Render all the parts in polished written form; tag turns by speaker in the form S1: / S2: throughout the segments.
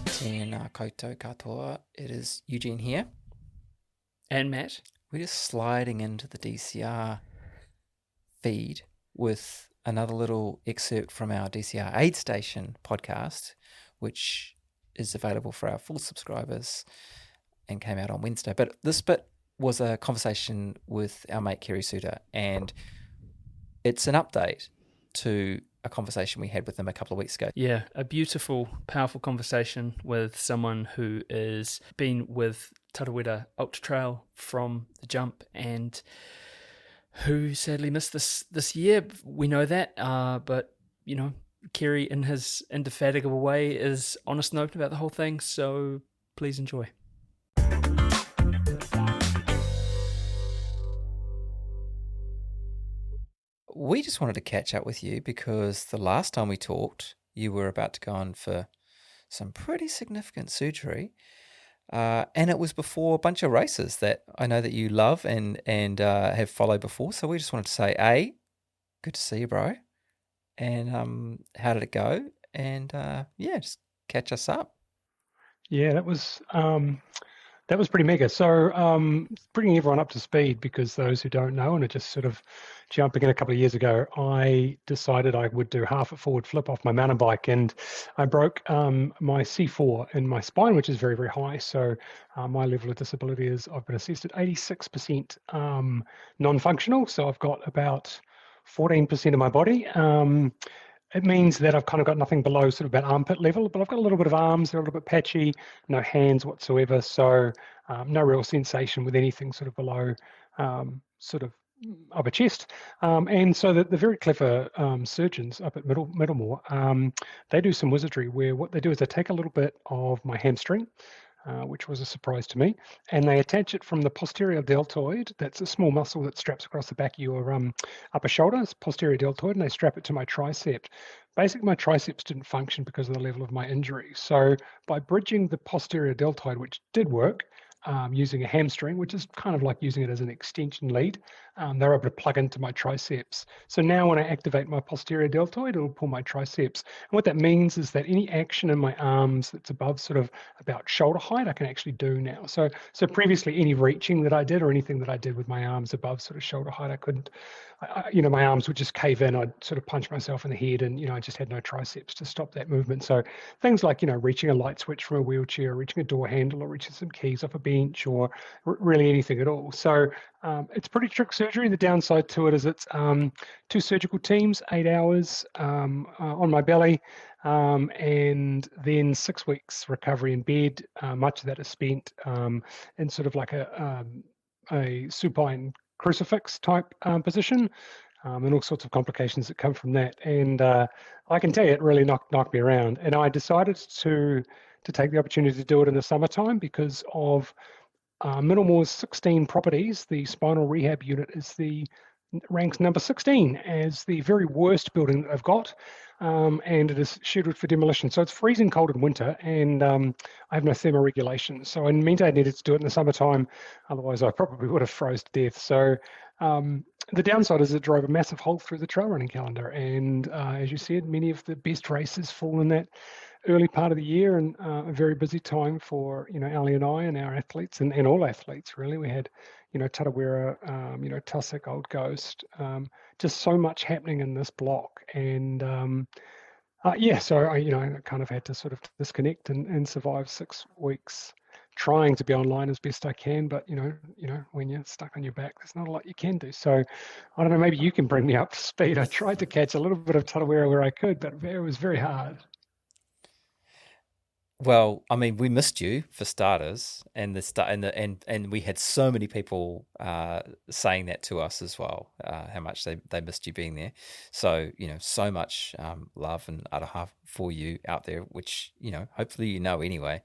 S1: Tēnā koutou katoa. It is Eugene here.
S2: And Matt.
S1: We're just sliding into the DCR feed with another little excerpt from our DCR Aid Station podcast, which is available for our full subscribers and came out on Wednesday. But this bit was a conversation with our mate Kerry Suter, and it's an update to a conversation we had with him a couple of weeks ago.
S2: Yeah, a beautiful, powerful conversation with someone who has been with Tarawera Ultra Trail from the jump and who sadly missed this year. We know that, but, you know, Kerry in his indefatigable way is honest and open about the whole thing, so please enjoy.
S1: We just wanted to catch up with you because the last time we talked, you were about to go on for some pretty significant surgery, and it was before a bunch of races that I know that you love and have followed before. So we just wanted to say, A, good to see you, bro, and how did it go? And just catch us up.
S3: Yeah, that was pretty mega. So bringing everyone up to speed, because those who don't know and are just sort of jumping in a couple of years ago, I decided I would do half a forward flip off my mountain bike, and I broke my C4 in my spine, which is very, very high. So my level of disability is, I've been assessed at 86% non-functional. So I've got about 14% of my body. It means that I've kind of got nothing below sort of about armpit level, but I've got a little bit of arms, they're a little bit patchy, no hands whatsoever. So no real sensation with anything sort of below sort of upper chest. And so the very clever surgeons up at Middlemore, they do some wizardry where what they do is they take a little bit of my hamstring, which was a surprise to me, and they attach it from the posterior deltoid. That's a small muscle that straps across the back of your upper shoulder. It's posterior deltoid, and they strap it to my tricep. Basically, my triceps didn't function because of the level of my injury. So by bridging the posterior deltoid, which did work, using a hamstring, which is kind of like using it as an extension lead, they're able to plug into my triceps. So now when I activate my posterior deltoid, it'll pull my triceps. And what that means is that any action in my arms that's above sort of about shoulder height, I can actually do now. So previously any reaching that I did or anything that I did with my arms above sort of shoulder height, I couldn't, my arms would just cave in. I'd sort of punch myself in the head and, I just had no triceps to stop that movement. So things like, reaching a light switch from a wheelchair, reaching a door handle, or reaching some keys off a bench, or really anything at all. So it's pretty trick surgery. The downside to it is it's 2 surgical teams, 8 hours on my belly, and then 6 weeks recovery in bed. Much of that is spent in sort of like a supine crucifix type position, and all sorts of complications that come from that. And I can tell you, it really knocked me around. And I decided to take the opportunity to do it in the summertime because of Middlemore's 16 properties. The spinal rehab unit ranks number 16 as the very worst building that they've got, and it is scheduled for demolition. So it's freezing cold in winter, and I have no thermoregulation. So in meant I needed to do it in the summertime, otherwise I probably would have froze to death. So the downside is it drove a massive hole through the trail running calendar, and as you said, many of the best races fall in that early part of the year, and a very busy time for Ali and I and our athletes and all athletes really. We had Tarawera, Tussock, Old Ghost, just so much happening in this block, and so I kind of had to sort of disconnect and survive 6 weeks trying to be online as best I can, but when you're stuck on your back, there's not a lot you can do. So I don't know, maybe you can bring me up to speed. I tried to catch a little bit of Tarawera where I could, but it was very hard.
S1: Well, I mean, we missed you for starters, and we had so many people saying that to us as well, how much they missed you being there. So so much love and aloha for you out there, which hopefully anyway.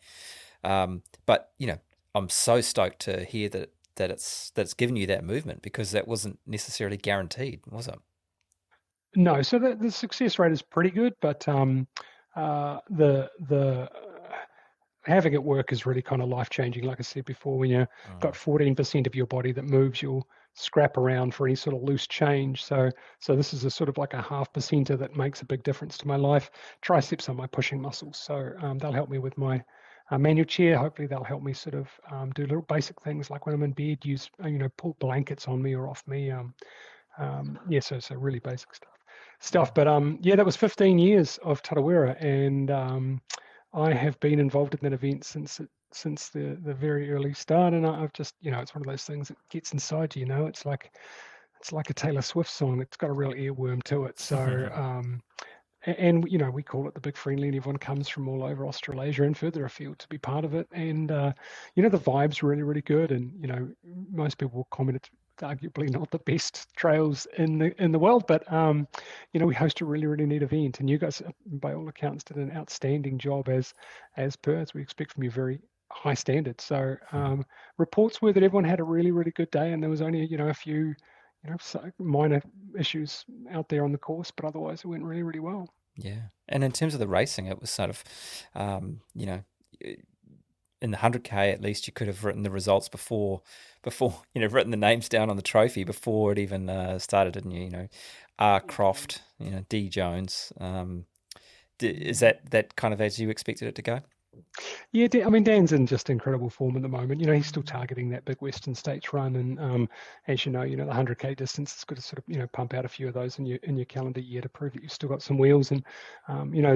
S1: But I'm so stoked to hear that it's given you that movement, because that wasn't necessarily guaranteed, was it?
S3: No, so the success rate is pretty good, but the having it work is really kind of life-changing. Like I said before, when you've got 14% of your body that moves, you'll scrap around for any sort of loose change. So this is a sort of like a half percenter that makes a big difference to my life. Triceps are my pushing muscles, so they'll help me with my manual chair. Hopefully they'll help me sort of do little basic things like when I'm in bed, use pull blankets on me or off me. So really basic stuff. But yeah, that was 15 years of Tarawera, and I have been involved in that event since the very early start, and I've just it's one of those things that gets inside you. It's like a Taylor Swift song. It's got a real earworm to it. So and we call it the Big Friendly, and everyone comes from all over Australasia and further afield to be part of it. And the vibe's really, really good. And most people will comment it's arguably not the best trails in the world, but we host a really, really neat event. And you guys, by all accounts, did an outstanding job as per as we expect from you, very high standards. So reports were that everyone had a really, really good day, and there was only a few minor issues out there on the course, but otherwise it went really, really well.
S1: Yeah. And in terms of the racing, it was sort of, in the 100K at least, you could have written the results before written the names down on the trophy before it even started, didn't you? R. Croft, D. Jones. Is that kind of as you expected it to go?
S3: Yeah, I mean, Dan's in just incredible form at the moment. He's still targeting that big Western States run, and as you know, the 100K distance, it's good to sort of pump out a few of those in your calendar year to prove that you've still got some wheels. And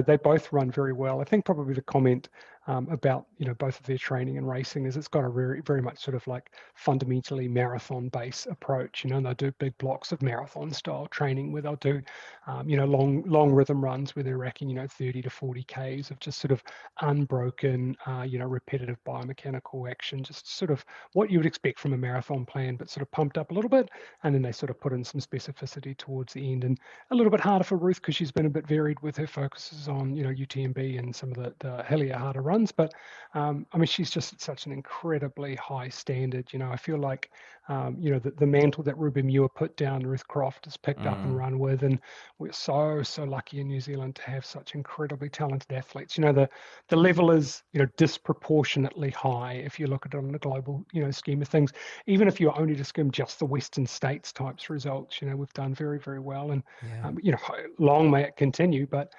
S3: they both run very well. I think probably the comment about both of their training and racing is it's got a very, very much sort of like fundamentally marathon base approach. And they'll do big blocks of marathon style training where they'll do long rhythm runs where they're racking 30 to 40 Ks of just sort of unbroken repetitive biomechanical action, just sort of what you would expect from a marathon plan, but sort of pumped up a little bit. And then they sort of put in some specificity towards the end, and a little bit harder for Ruth because she's been a bit varied with her focuses on UTMB and some of the hillier, harder runs. But I mean, she's just at such an incredibly high standard. I feel like the mantle that Ruby Muir put down, Ruth Croft has picked up and run with, and we're so lucky in New Zealand to have such incredibly talented athletes. The level is disproportionately high if you look at it on the global scheme of things. Even if you only to skim just the Western States types results, we've done very, very well, and long may it continue, but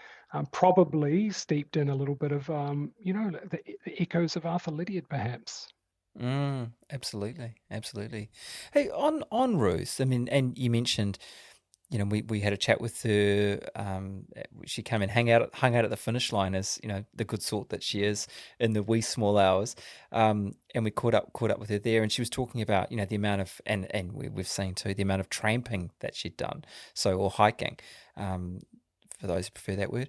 S3: probably steeped in a little bit of the echoes of Arthur Lydiard perhaps.
S1: Absolutely. Hey, on Ruth, I mean, and you mentioned, we had a chat with her. She came and hung out at the finish line as the good sort that she is in the wee small hours. And we caught up with her there, and she was talking about the amount of and we've seen too the amount of tramping that she'd done, or hiking, for those who prefer that word,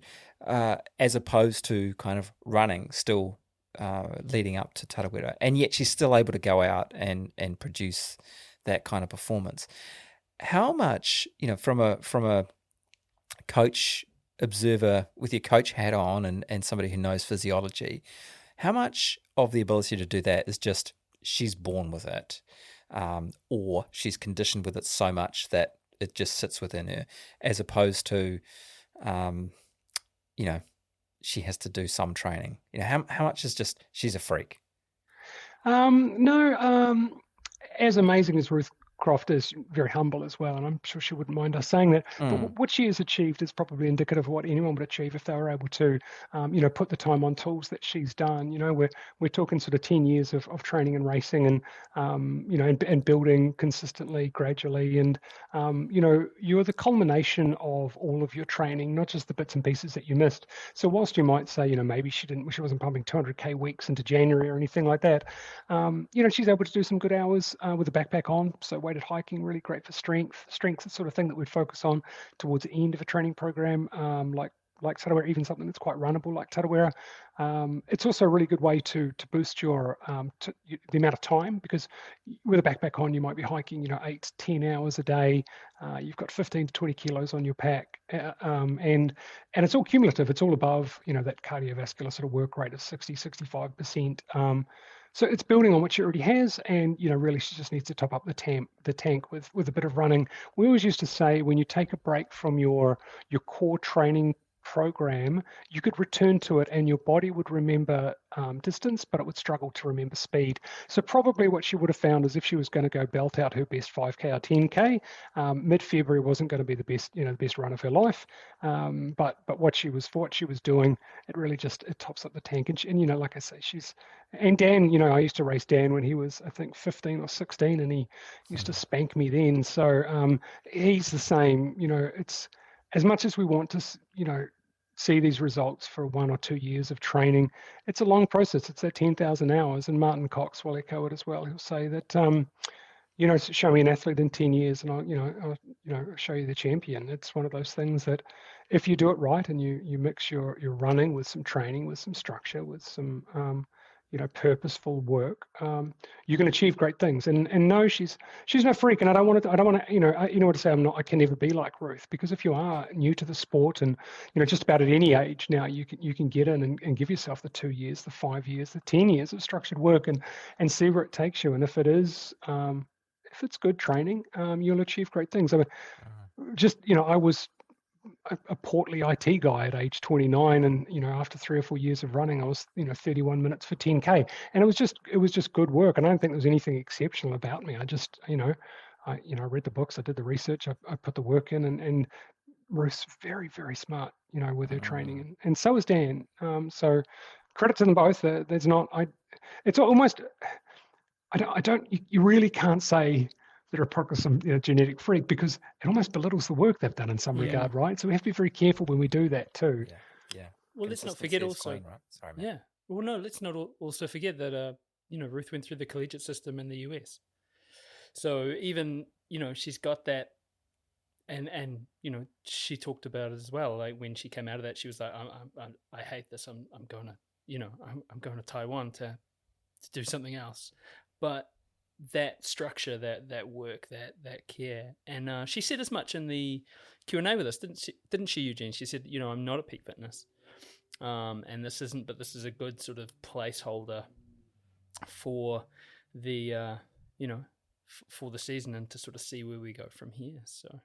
S1: as opposed to kind of running still. Leading up to Tarawera, and yet she's still able to go out and produce that kind of performance. How much, from a coach observer with your coach hat on and somebody who knows physiology, how much of the ability to do that is just she's born with it, or she's conditioned with it so much that it just sits within her, as opposed to, she has to do some training. How much is just she's a freak?
S3: No, as amazing as Ruth Croft is, very humble as well, and I'm sure she wouldn't mind us saying that. But what she has achieved is probably indicative of what anyone would achieve if they were able to, put the time on tools that she's done. We're talking sort of 10 years of training and racing, and and building consistently, gradually, and you're the culmination of all of your training, not just the bits and pieces that you missed. So whilst you might say, maybe she wasn't pumping 200K weeks into January or anything like that, she's able to do some good hours with a backpack on. So weighted hiking, really great for strength. Strength's the sort of thing that we'd focus on towards the end of a training program, like Tarawera, even something that's quite runnable like Tarawera. It's also a really good way to boost your the amount of time, because with a backpack on, you might be hiking 8 to 10 hours a day. You've got 15 to 20 kilos on your pack, and it's all cumulative. It's all above that cardiovascular sort of work rate of 60-65%. So it's building on what she already has, and really she just needs to top up the tank with a bit of running. We always used to say, when you take a break from your core training program, you could return to it and your body would remember distance, but it would struggle to remember speed. So probably what she would have found is if she was going to go belt out her best 5K or 10K, mid-February wasn't going to be the best run of her life. But what she was doing, it really just it tops up the tank. And like I say, and Dan, I used to race Dan when he was, I think, 15 or 16, and he used to spank me then. So he's the same. It's as much as we want to, see these results for 1 or 2 years of training, it's a long process. It's that 10,000 hours. And Martin Cox will echo it as well. He'll say that, show me an athlete in 10 years and I'll show you the champion. It's one of those things that if you do it right and you mix your running with some training, with some structure, with some, purposeful work, you can achieve great things. And no, she's no freak. And I don't want to say I can never be like Ruth, because if you are new to the sport and, just about at any age now, you can get in and give yourself the 2 years, the 5 years, the 10 years of structured work and see where it takes you. And if it is, if it's good training, you'll achieve great things. I mean, I was a portly IT guy at age 29, and after 3 or 4 years of running, I was 31 minutes for 10K, and it was just good work. And I don't think there was anything exceptional about me. I just I read the books, I did the research, I put the work in, and Ruth's very, very smart with her training, and so is Dan. So credit to them both. It's almost you really can't say they're a product of some genetic freak, because it almost belittles the work they've done in some regard, right? So we have to be very careful when we do that too.
S1: Yeah.
S2: Well, let's not forget also.
S1: Right? Sorry, Matt.
S2: Yeah. Well, no, let's not also forget that Ruth went through the collegiate system in the US. So even she's got that, and she talked about it as well. Like when she came out of that, she was like, I hate this. I'm going to I'm going to Taiwan to do something else. But that structure, that work, that care, and she said as much in the Q&A with us, didn't she, Eugene? She said, I'm not at peak fitness, and this is a good sort of placeholder for the for the season, and to sort of see where we go from here. So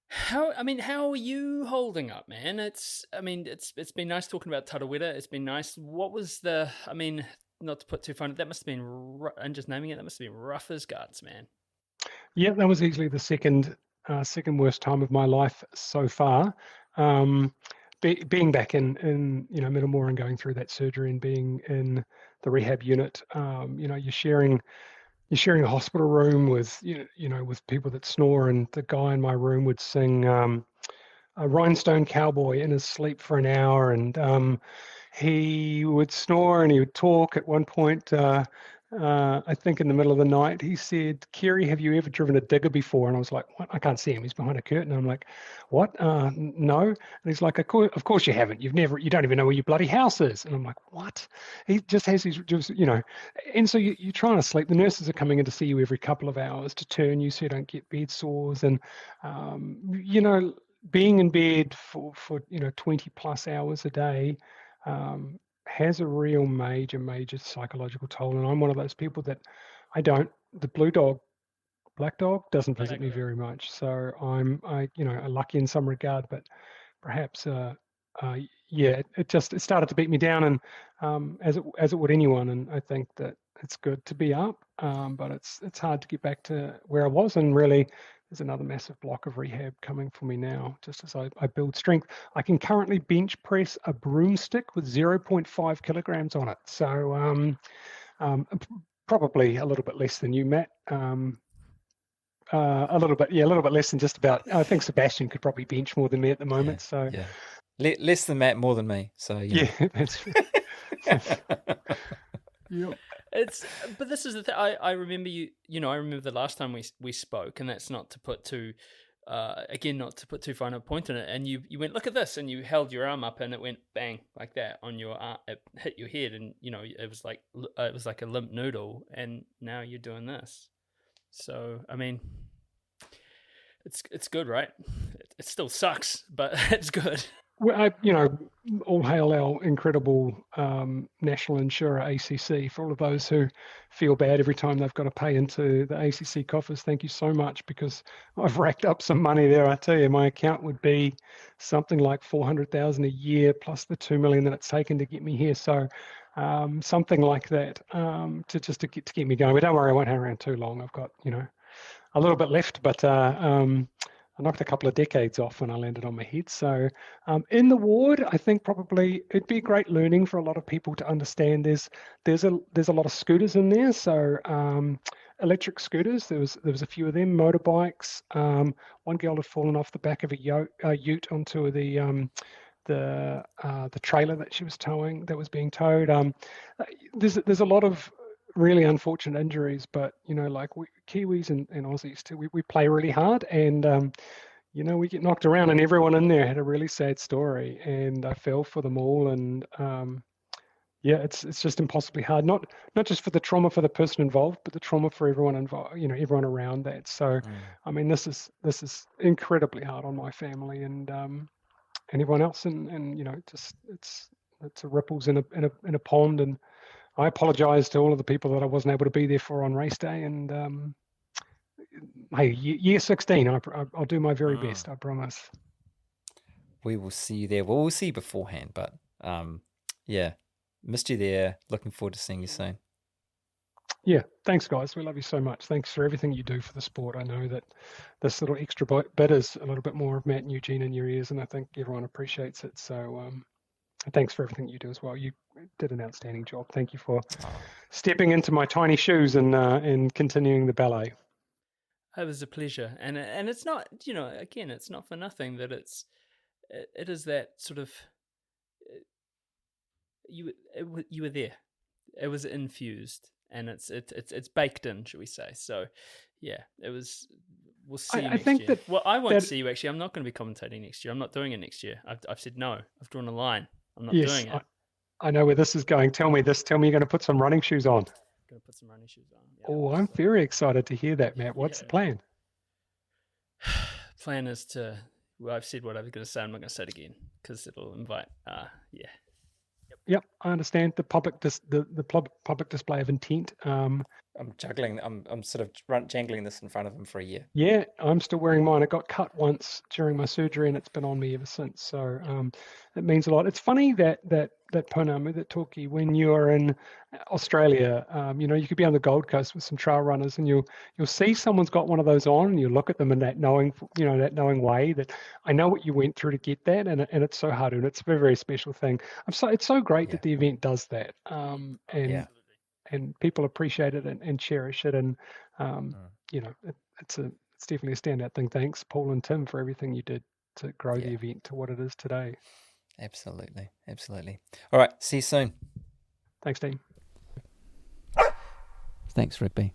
S2: how are you holding up, man? It's been nice talking about Tarawera. It's been nice. What was not to put too fine, that must have been, and just naming it, that must have been rough as guts, man.
S3: Yeah, that was easily the second worst time of my life so far. Being back in Middlemore and going through that surgery and being in the rehab unit, you're sharing a hospital room with with people that snore, and the guy in my room would sing a Rhinestone Cowboy in his sleep for an hour, and he would snore and he would talk. At one point, I think in the middle of the night, he said, "Kerry, have you ever driven a digger before?" And I was like, "What? I can't see him. He's behind a curtain." I'm like, "What? No." And he's like, "Of course you haven't. You don't even know where your bloody house is." And I'm like, "What?" He just has these, and so you're trying to sleep. The nurses are coming in to see you every couple of hours to turn you so you don't get bed sores. And, being in bed for 20 plus hours a day, has a real major psychological toll. And I'm one of those people that the black dog doesn't visit me very much. So I'm lucky in some regard, but perhaps it started to beat me down, and as it would anyone. And I think that it's good to be up, but it's hard to get back to where I was. And really, there's another massive block of rehab coming for me now, just as I build strength. I can currently bench press a broomstick with 0.5 kilograms on it. So probably a little bit less than you, Matt. A little bit less than just about. I think Sebastian could probably bench more than me at the moment. So
S1: less than Matt, more than me. So
S3: that's
S2: yeah. But this is the thing. I remember I remember the last time we spoke, and that's not to put too fine a point on it. And you went, "Look at this," and you held your arm up, and it went bang like that on your arm. It hit your head, and it was like a limp noodle. And now you're doing this. So it's good, right? It still sucks, but it's good.
S3: All hail our incredible national insurer, ACC, for all of those who feel bad every time they've got to pay into the ACC coffers. Thank you so much, because I've racked up some money there. I tell you, my account would be something like 400,000 a year plus the 2 million that it's taken to get me here. So something like that to keep me going. But don't worry, I won't hang around too long. I've got a little bit left, but I knocked a couple of decades off when I landed on my head. So in the ward, I think probably it'd be great learning for a lot of people to understand. There's a lot of scooters in there. So electric scooters, there was a few of them. Motorbikes. One girl had fallen off the back of a ute onto the trailer that she was towing, that was being towed. There's a lot of really unfortunate injuries, but like Kiwis and Aussies too, we play really hard, and we get knocked around, and everyone in there had a really sad story, and I fell for them all, and it's just impossibly hard, not just for the trauma for the person involved, but the trauma for everyone involved, everyone around that. So I mean, this is incredibly hard on my family and everyone else, and just it's ripples in a pond. And I apologise to all of the people that I wasn't able to be there for on race day. And hey, year 16, I'll do my very best, I promise.
S1: We will see you there. Well, we'll see you beforehand, but missed you there. Looking forward to seeing you soon.
S3: Yeah, thanks, guys. We love you so much. Thanks for everything you do for the sport. I know that this little extra bit is a little bit more of Matt and Eugene in your ears, and I think everyone appreciates it. So thanks for everything you do as well. You did an outstanding job. Thank you for stepping into my tiny shoes and continuing the ballet.
S2: It was a pleasure, and it's not, again, it's not for nothing that it is that sort of you were there. It was infused, and it's baked in, shall we say? So, yeah, it was. We'll see you next year. I won't see you actually. I'm not going to be commentating next year. I'm not doing it next year. I've said no. I've drawn a line. I'm not doing it.
S3: I know where this is going. Tell me this. Tell me you're going to put some running shoes on.
S2: Going to put some running shoes on. Yeah,
S3: oh, I'm very excited to hear that, Matt. What's the plan?
S2: Plan is to. Well, I've said what I was going to say. I'm not going to say it again because it'll invite.
S3: Yep, I understand the public public display of intent.
S1: I'm juggling. I'm sort of jangling this in front of him for a year.
S3: Yeah, I'm still wearing mine. It got cut once during my surgery, and it's been on me ever since. So it means a lot. It's funny that Pounamu, that talkie, when you're in Australia, you could be on the Gold Coast with some trail runners, and you'll see someone's got one of those on, and you look at them in that knowing way that I know what you went through to get that, and it's so hard, and it's a very, very special thing. It's so great that the event does that, and people appreciate it and cherish it, and it's definitely a standout thing. Thanks, Paul and Tim, for everything you did to grow the event to what it is today.
S1: Absolutely. All right, see you soon.
S3: Thanks, Dean.
S1: Thanks, Rigby.